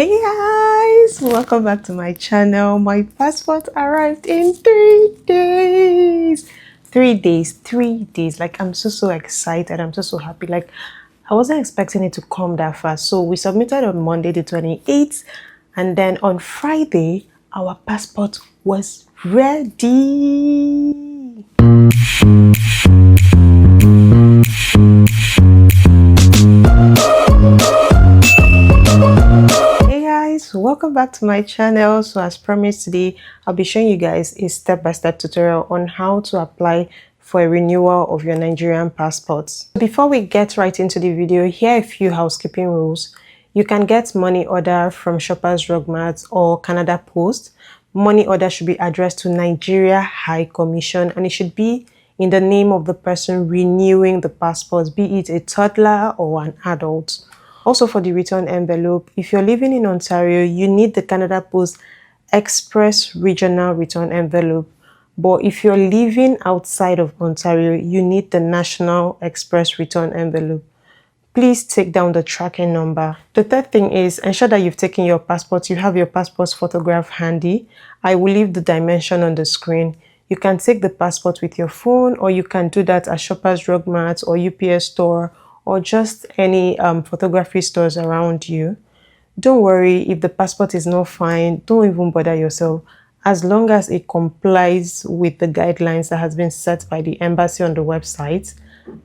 Hey guys, welcome back to my channel. My passport arrived in 3 days. 3 days. Like, I'm so excited. I'm so happy. Like, I wasn't expecting it to come that fast. So we submitted on Monday the 28th, and then on Friday our passport was ready. Welcome back to my channel. So as promised, today I'll be showing you guys a step-by-step tutorial on how to apply for a renewal of your Nigerian passport. Before we get right into the video, here are a few housekeeping rules. You can get money order from Shoppers Drug Mart or Canada Post. Money order should be addressed to Nigeria High Commission, and it should be in the name of the person renewing the passport, be it a toddler or an adult. Also, for the return envelope, if you're living in Ontario, you need the Canada Post Express Regional Return Envelope. But if you're living outside of Ontario, you need the National Express Return Envelope. Please take down the tracking number. The third thing is ensure that you've taken your passport. You have your passport's photograph handy. I will leave the dimension on the screen. You can take the passport with your phone, or you can do that at Shoppers Drug Mart or UPS store, or just any photography stores around you. Don't worry if the passport is not fine. Don't even bother yourself. As long as it complies with the guidelines that has been set by the embassy on the website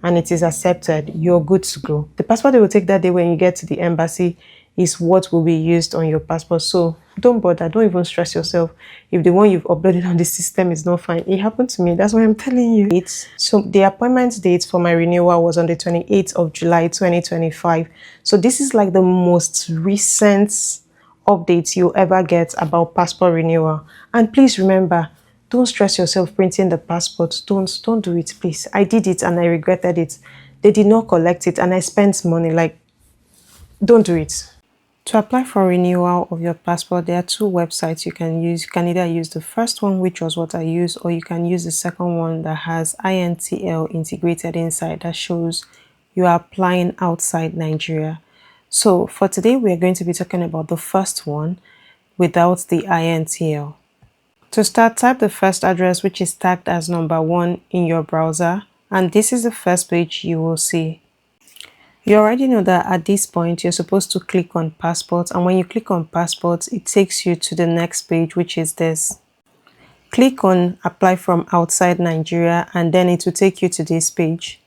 and it is accepted, you're good to go. The passport they will take that day when you get to the embassy is what will be used on your passport. So don't bother, don't even stress yourself if the one you've uploaded on the system is not fine. It happened to me, that's why I'm telling you. So the appointment date for my renewal was on the 28th of July 2025. So this is like the most recent updates you'll ever get about passport renewal. And please remember, don't stress yourself printing the passport. Don't do it, please. I did it and I regretted it. They did not collect it and I spent money. Like, don't do it. To apply for renewal of your passport, there are two websites you can use. You can either use the first one, which was what I used, or you can use the second one that has INTL integrated inside that shows you are applying outside Nigeria. So for today, we are going to be talking about the first one without the INTL. To start, type the first address, which is tagged as number 1 in your browser, and this is the first page you will see. You already know that at this point, you're supposed to click on passport, and when you click on passport, it takes you to the next page, which is this. Click on apply from outside Nigeria, and then it will take you to this page.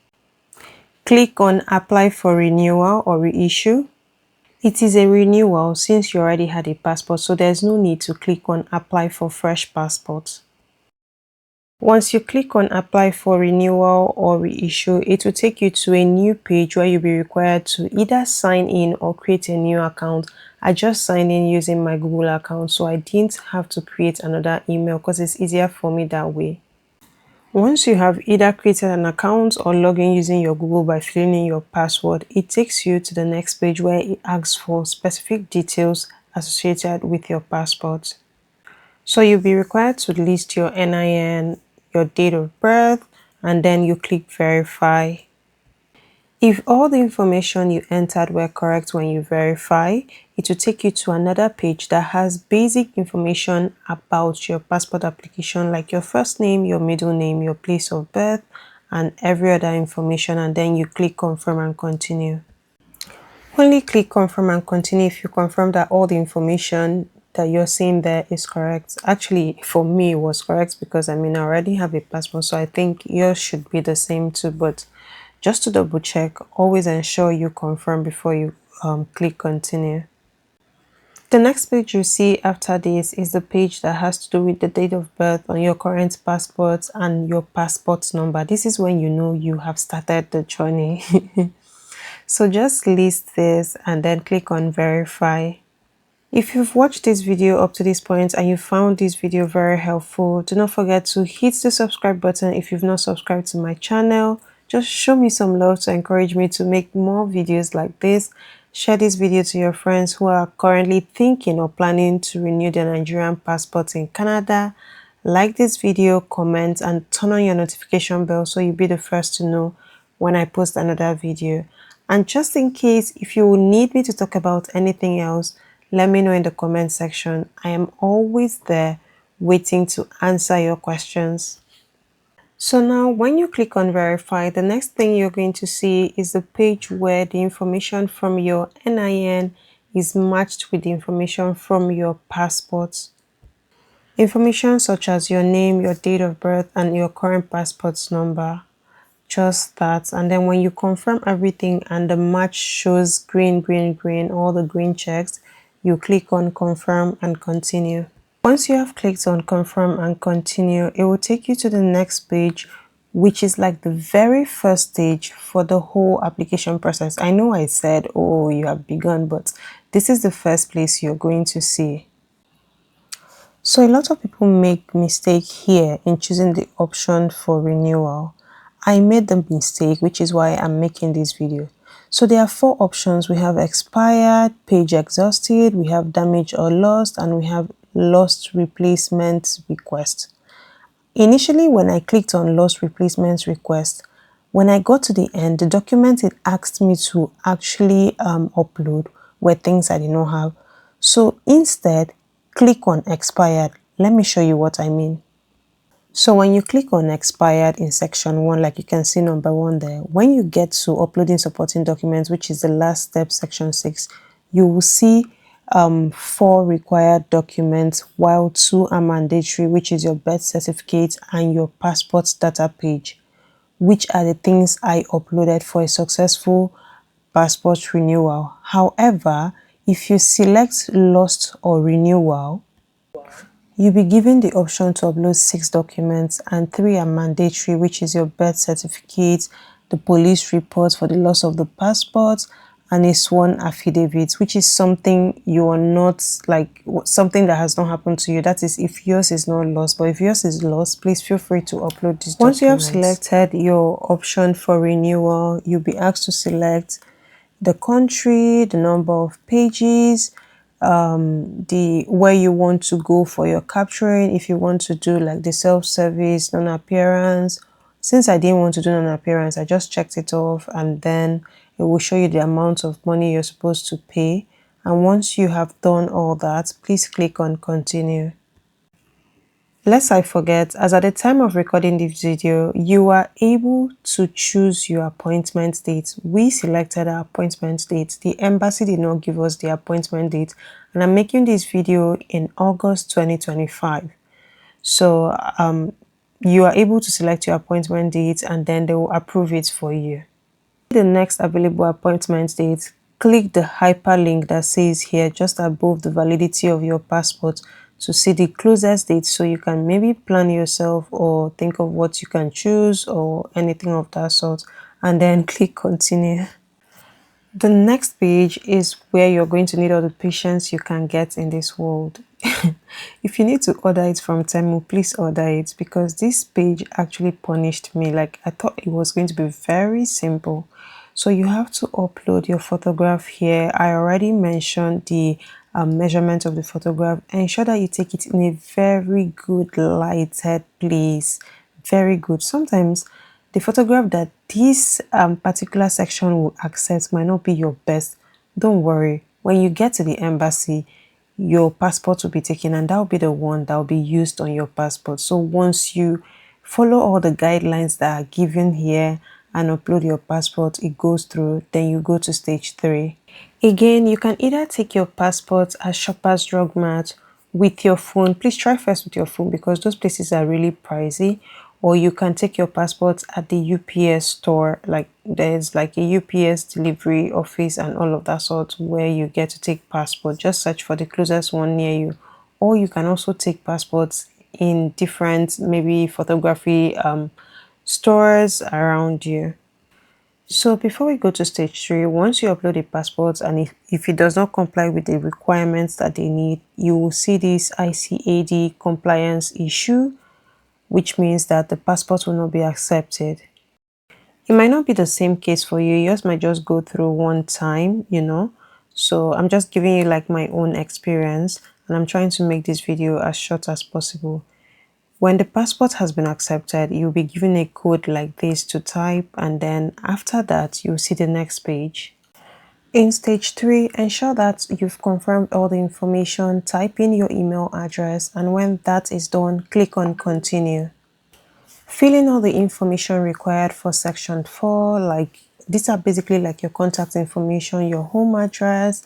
Click on apply for renewal or reissue. It is a renewal since you already had a passport, so there's no need to click on apply for fresh passport. Once you click on apply for renewal or reissue, it will take you to a new page where you'll be required to either sign in or create a new account. I just signed in using my Google account, so I didn't have to create another email because it's easier for me that way. Once you have either created an account or logged in using your Google by filling in your password, it takes you to the next page where it asks for specific details associated with your passport. So you'll be required to list your NIN, your date of birth, and then you click verify. If all the information you entered were correct when you verify, it will take you to another page that has basic information about your passport application, like your first name, your middle name, your place of birth, and every other information, and then you click confirm and continue. Only click confirm and continue if you confirm that all the information that you're seeing there is correct. Actually, for me, it was correct because I already have a passport, so I think yours should be the same too. But just to double check, always ensure you confirm before you click continue. The next page you see after this is the page that has to do with the date of birth on your current passport and your passport number. This is when you know you have started the journey. So just list this and then click on verify. If you've watched this video up to this point and you found this video very helpful, do not forget to hit the subscribe button if you've not subscribed to my channel. Just show me some love to encourage me to make more videos like this. Share this video to your friends who are currently thinking or planning to renew their Nigerian passports in Canada. Like this video, comment, and turn on your notification bell so you'll be the first to know when I post another video. And just in case, if you will need me to talk about anything else, let me know in the comment section. I am always there waiting to answer your questions. So now when you click on verify, the next thing you're going to see is the page where the information from your NIN is matched with the information from your passport. Information such as your name, your date of birth, and your current passport's number. Just that. And then when you confirm everything and the match shows green, green, green, all the green checks, you click on confirm and continue. Once you have clicked on confirm and continue, it will take you to the next page, which is like the very first stage for the whole application process. I know I said, oh, you have begun, but this is the first place you're going to see. So a lot of people make mistake here in choosing the option for renewal. I made the mistake, which is why I'm making this video. So there are 4 options. We have expired, page exhausted, we have damaged or lost, and we have lost replacement request. Initially, when I clicked on lost replacement request, when I got to the end, the document it asked me to actually upload were things I did not have. So instead, click on expired. Let me show you what I mean. So when you click on expired in section 1, like you can see number 1 there, when you get to uploading supporting documents, which is the last step, section 6, you will see 4 required documents, while 2 are mandatory, which is your birth certificate and your passport data page, which are the things I uploaded for a successful passport renewal. However, if you select lost or renewal, you'll be given the option to upload 6 documents and 3 are mandatory, which is your birth certificate, the police report for the loss of the passport, and a sworn affidavit, which is something you are not, like something that has not happened to you. That is if yours is not lost. But if yours is lost, please feel free to upload these documents. Once you have selected your option for renewal, you'll be asked to select the country, the number of pages, the where you want to go for your capturing. If you want to do like the self-service, non-appearance. Since I didn't want to do non-appearance, I just checked it off, and then it will show you the amount of money you're supposed to pay. And once you have done all that, please click on continue. Lest I forget, as at the time of recording this video, you are able to choose your appointment date. We selected our appointment date. The embassy did not give us the appointment date, and I'm making this video in August 2025. So you are able to select your appointment date, and then they will approve it for you. The next available appointment date, click the hyperlink that says here just above the validity of your passport to see the closest date, so you can maybe plan yourself or think of what you can choose or anything of that sort, and then click continue. The next page is where you're going to need all the patience you can get in this world. If you need to order it from Temu, please order it, because this page actually punished me. Like, I thought it was going to be very simple. So you have to upload your photograph here. I already mentioned the measurement of the photograph. Ensure that you take it in a very good lighted place. Very good. Sometimes the photograph that this particular section will accept might not be your best. Don't worry. When you get to the embassy, your passport will be taken, and that will be the one that will be used on your passport. So once you follow all the guidelines that are given here and upload your passport, it goes through, then you go to stage 3. Again, you can either take your passport at Shoppers Drug Mart with your phone. Please try first with your phone, because those places are really pricey. Or you can take your passport at the UPS store. Like, there's like a UPS delivery office and all of that sort where you get to take passport. Just search for the closest one near you. Or you can also take passports in different maybe photography stores around you. So before we go to stage 3, once you upload a passport and if it does not comply with the requirements that they need, you will see this ICAD compliance issue, which means that the passport will not be accepted. It might not be the same case for you. Yours might just go through one time, you know. So I'm just giving you like my own experience, and I'm trying to make this video as short as possible. When the passport has been accepted, you'll be given a code like this to type, and then after that, you'll see the next page. In stage 3, ensure that you've confirmed all the information, type in your email address, and when that is done, click on continue. Fill in all the information required for section 4, like these are basically like your contact information, your home address,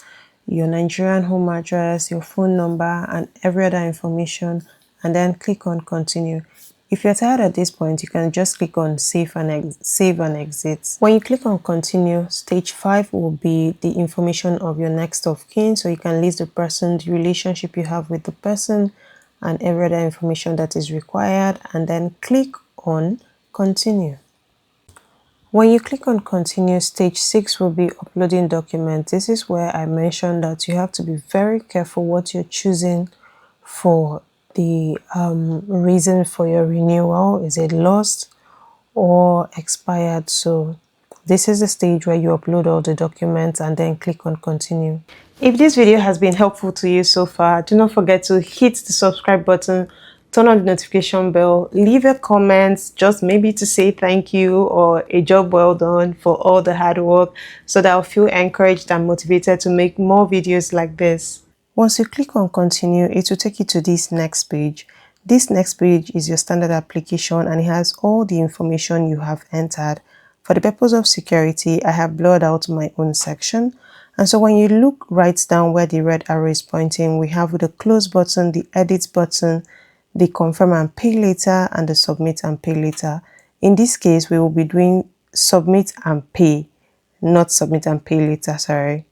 your Nigerian home address, your phone number, and every other information, and then click on continue. If you're tired at this point, you can just click on save and exit. When you click on continue, stage 5 will be the information of your next of kin, so you can list the person, the relationship you have with the person, and every other information that is required, and then click on continue. When you click on continue, stage 6 will be uploading documents. This is where I mentioned that you have to be very careful what you're choosing for the reason for your renewal. Is it lost or expired? So this is the stage where you upload all the documents and then click on continue. If this video has been helpful to you so far, do not forget to hit the subscribe button, turn on the notification bell, leave a comment, just maybe to say thank you or a job well done for all the hard work, so that I'll feel encouraged and motivated to make more videos like this. Once you click on continue, it will take you to this next page. This next page is your standard application and it has all the information you have entered. For the purpose of security, I have blurred out my own section. And so when you look right down where the red arrow is pointing, we have the close button, the edit button, the confirm and pay later, and the submit and pay later. In this case, we will be doing submit and pay, not submit and pay later, sorry.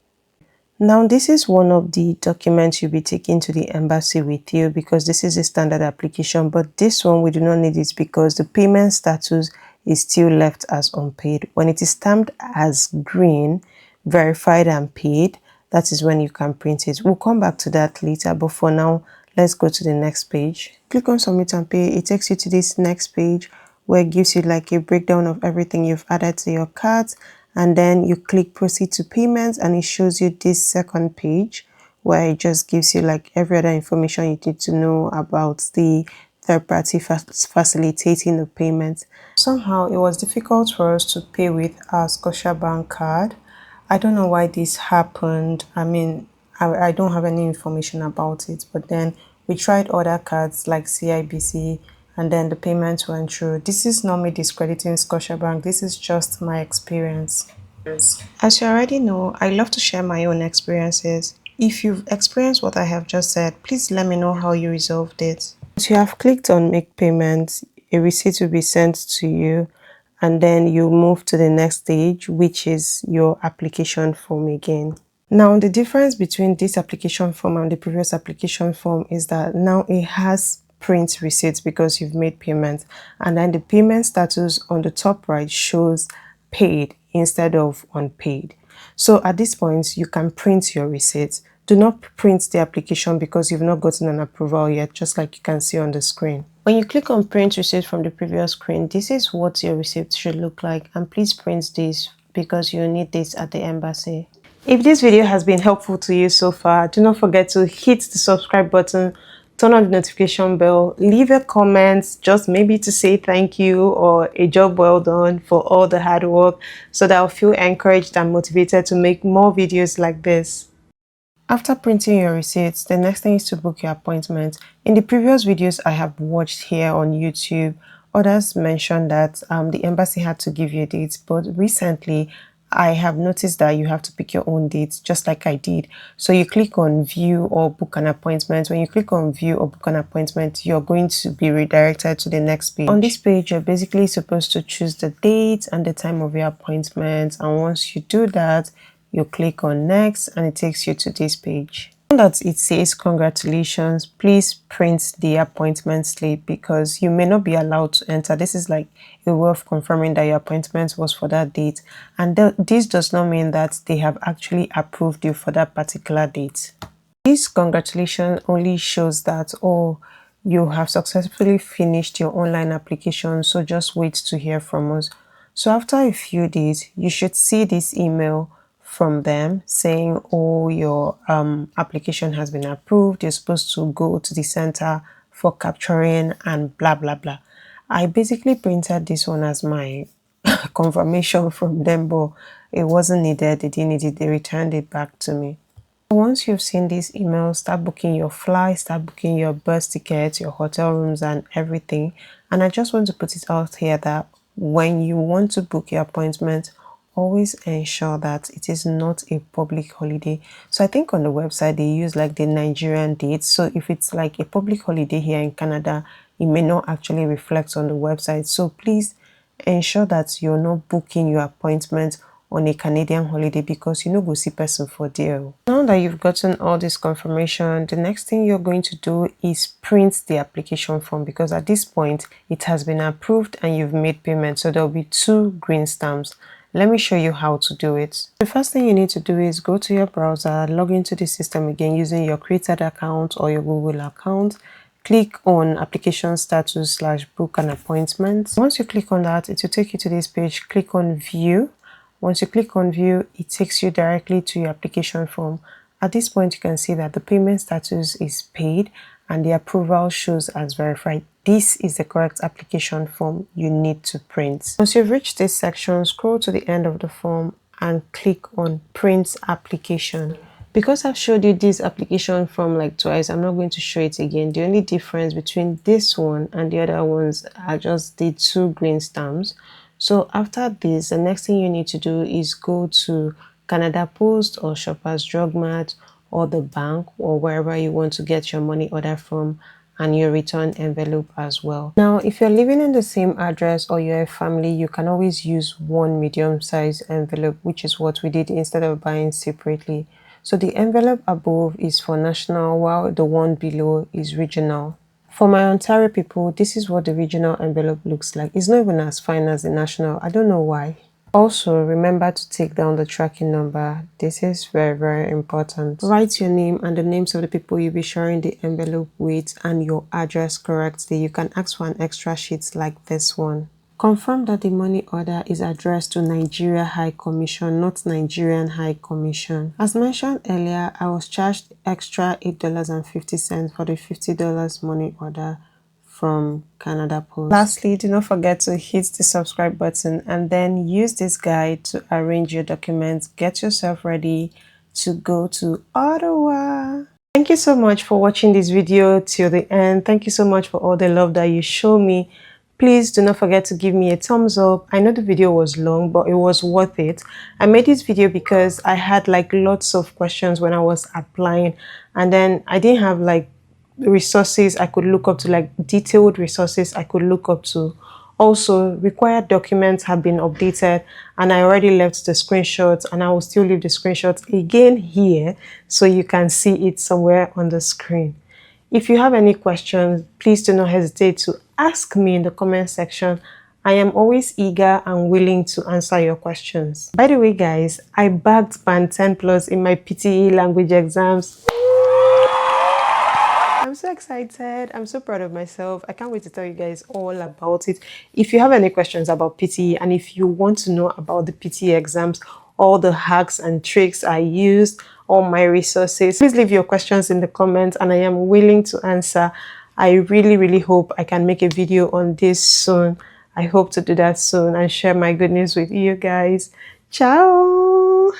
Now, this is one of the documents you'll be taking to the embassy with you because this is a standard application, but this one we do not need it because the payment status is still left as unpaid. When it is stamped as green, verified and paid, that is when you can print it. We'll come back to that later, but for now, let's go to the next page. Click on submit and pay. It takes you to this next page where it gives you like a breakdown of everything you've added to your cart, and then you click proceed to payments and it shows you this second page where it just gives you like every other information you need to know about the third party facilitating the payment. Somehow it was difficult for us to pay with our Scotiabank card. I don't know why this happened. I mean, I don't have any information about it, but then we tried other cards like CIBC and then the payments went through. This is not me discrediting Scotiabank. This is just my experience. As you already know, I love to share my own experiences. If you've experienced what I have just said, please let me know how you resolved it. Once you have clicked on make payments, a receipt will be sent to you, and then you move to the next stage, which is your application form again. Now, the difference between this application form and the previous application form is that now it has print receipts because you've made payment, and then the payment status on the top right shows paid instead of unpaid. So at this point, you can print your receipts. Do not print the application because you've not gotten an approval yet, just like you can see on the screen. When you click on print receipt from the previous screen, this is what your receipt should look like, and please print this because you need this at the embassy. If this video has been helpful to you so far, do not forget to hit the subscribe button, turn on the notification bell, leave a comment, just maybe to say thank you or a job well done for all the hard work, so that I'll feel encouraged and motivated to make more videos like this. After printing your receipts, the next thing is to book your appointment. In the previous videos I have watched here on YouTube, others mentioned that the embassy had to give you a date, but recently I have noticed that you have to pick your own dates, just like I did. So you click on view or book an appointment. When you click on view or book an appointment, you're going to be redirected to the next page. On this page, you're basically supposed to choose the date and the time of your appointment. And once you do that, you click on next and it takes you to this page. That it says congratulations, please print the appointment slip because you may not be allowed to enter. This is like a way of confirming that your appointment was for that date, and this does not mean that they have actually approved you for that particular date. This congratulations only shows that, oh, you have successfully finished your online application, so just wait to hear from us. So after a few days, you should see this email from them saying, oh, your application has been approved, you're supposed to go to the center for capturing and blah blah blah. I basically printed this one as my confirmation from them, but it wasn't needed, they didn't need it, they returned it back to me. Once you've seen these emails, start booking your flights, start booking your bus tickets, your hotel rooms and everything. And I just want to put it out here that when you want to book your appointment, always ensure that it is not a public holiday. So I think on the website they use like the Nigerian dates. So if it's like a public holiday here in Canada, it may not actually reflect on the website. So please ensure that you're not booking your appointment on a Canadian holiday, because you know go see person for there. Now that you've gotten all this confirmation, the next thing you're going to do is print the application form, because at this point it has been approved and you've made payment. So there'll be 2 green stamps. Let me show you how to do it. The first thing you need to do is go to your browser, log into the system again using your created account or your Google account. Click on application status / book an appointment. Once you click on that, it will take you to this page. Click on view. Once you click on view, it takes you directly to your application form. At this point, you can see that the payment status is paid and the approval shows as verified. This is the correct application form you need to print. Once you've reached this section, scroll to the end of the form and click on print application. Because I've showed you this application form like twice, I'm not going to show it again. The only difference between this one and the other ones are just the 2 green stamps. So after this, the next thing you need to do is go to Canada Post or Shoppers Drug Mart or the bank or wherever you want to get your money order from, and your return envelope as well. Now, if you're living in the same address or you're a family, you can always use one medium-sized envelope, which is what we did instead of buying separately. So the envelope above is for national, while the one below is regional. For my Ontario people, this is what the regional envelope looks like. It's not even as fine as the national. I don't know why. Also, remember to take down the tracking number. This is very, very important. Write your name and the names of the people you'll be sharing the envelope with and your address correctly. You can ask for an extra sheet like this one. Confirm that the money order is addressed to Nigeria High Commission, not Nigerian High Commission. As mentioned earlier, I was charged extra $8.50 for the $50 money order from Canada Post. Lastly, do not forget to hit the subscribe button and then use this guide to arrange your documents. Get yourself ready to go to Ottawa. Thank you so much for watching this video till the end. Thank you so much for all the love that you show me. Please do not forget to give me a thumbs up. I know the video was long, but it was worth it. I made this video because I had like lots of questions when I was applying, and then I didn't have like resources I could look up to, like detailed resources I could look up to. Also, required documents have been updated and I already left the screenshots, and I will still leave the screenshots again here so you can see it somewhere on the screen. If you have any questions, please do not hesitate to ask me in the comment section. I am always eager and willing to answer your questions. By the way, guys, I bagged band 10+ in my PTE language exams. I'm so excited. I'm so proud of myself. I can't wait to tell you guys all about it. If you have any questions about PTE and if you want to know about the PTE exams, all the hacks and tricks I used, all my resources, please leave your questions in the comments and I am willing to answer. I really hope I can make a video on this soon. I hope to do that soon and share my good news with you guys. Ciao!